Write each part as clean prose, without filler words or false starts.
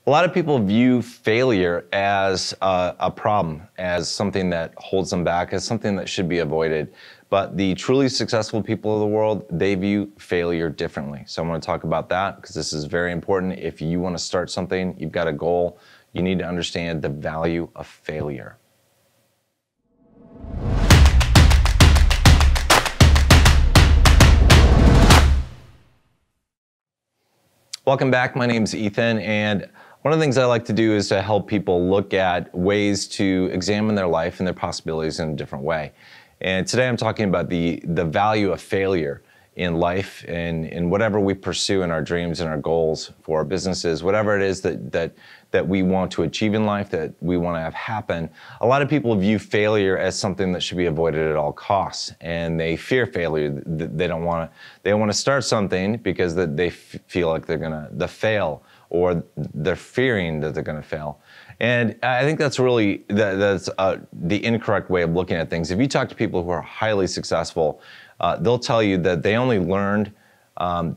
A lot of people view failure as a problem, as something that holds them back, as something that should be avoided. But the truly successful people of the world, they view failure differently. So I want to talk about that because this is very important. If you want to start something, you've got a goal, you need to understand the value of failure. Welcome back. My name's Ethan, and one of the things I like to do is to help people look at ways to examine their life and their possibilities in a different way. And today I'm talking about the value of failure in life and in whatever we pursue in our dreams and our goals for our businesses, whatever it is that we want to achieve in life, that we want to have happen. A lot of people view failure as something that should be avoided at all costs, and they fear failure. They don't want to start something because they feel like they're going to fail, or they're fearing that they're going to fail. And I think that's really the incorrect way of looking at things. If you talk to people who are highly successful, they'll tell you that they only learned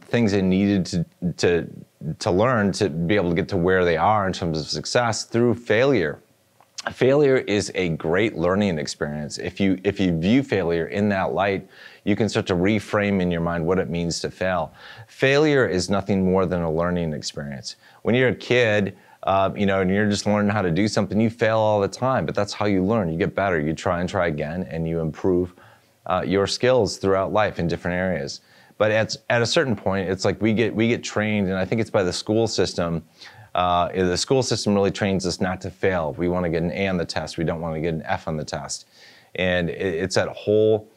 things they needed to learn to be able to get to where they are in terms of success through failure. Failure is a great learning experience. If you view failure in that light, you can start to reframe in your mind what it means to fail. Failure is nothing more than a learning experience. When you're a kid, and you're just learning how to do something, you fail all the time, but that's how you learn. You get better, you try and try again, and you improve your skills throughout life in different areas. But at a certain point, it's like we get trained, and I think it's by the school system. The school system really trains us not to fail. We want to get an A on the test. We don't want to get an F on the test. And it's that whole,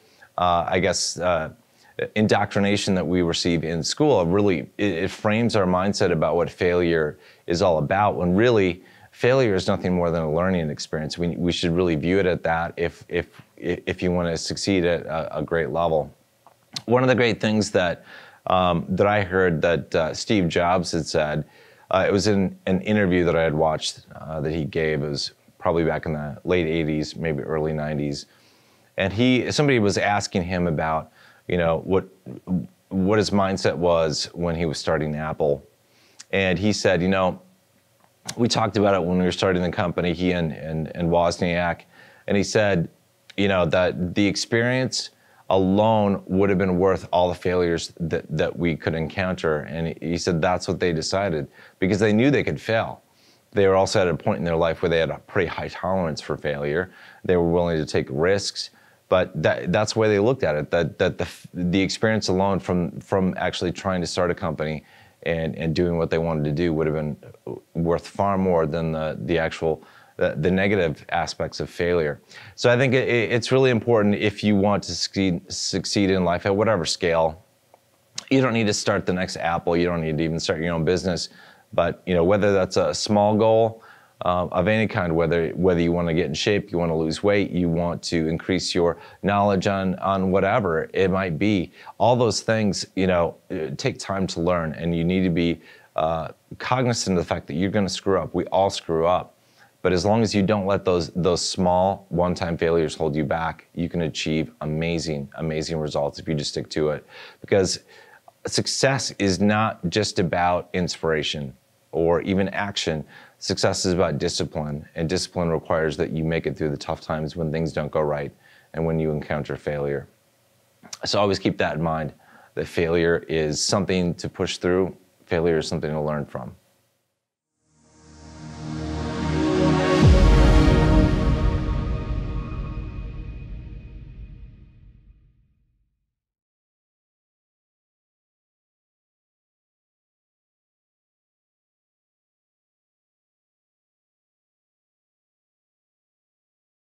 indoctrination that we receive in school. Really, it frames our mindset about what failure is all about, when really failure is nothing more than a learning experience. We should really view it at that if you want to succeed at a great level. One of the great things that I heard that Steve Jobs had said, it was in an interview that I had watched that he gave. It was probably back in the late 80s, maybe early 90s. And somebody was asking him about, what his mindset was when he was starting Apple. And he said, we talked about it when we were starting the company, he and Wozniak. And he said, that the experience alone would have been worth all the failures that we could encounter. And he said that's what they decided, because they knew they could fail. They were also at a point in their life where they had a pretty high tolerance for failure. They were willing to take risks, but that's the way they looked at it, that the experience alone from actually trying to start a company and doing what they wanted to do would have been worth far more than the negative aspects of failure. So I think it's really important, if you want to succeed in life at whatever scale. You don't need to start the next Apple. You don't need to even start your own business. But whether that's a small goal of any kind, whether you want to get in shape, you want to lose weight, you want to increase your knowledge on whatever it might be, all those things take time to learn, and you need to be cognizant of the fact that you're going to screw up. We all screw up. But as long as you don't let those small one-time failures hold you back, you can achieve amazing, amazing results if you just stick to it. Because success is not just about inspiration or even action. Success is about discipline, and discipline requires that you make it through the tough times when things don't go right and when you encounter failure. So always keep that in mind, that failure is something to push through. Failure is something to learn from.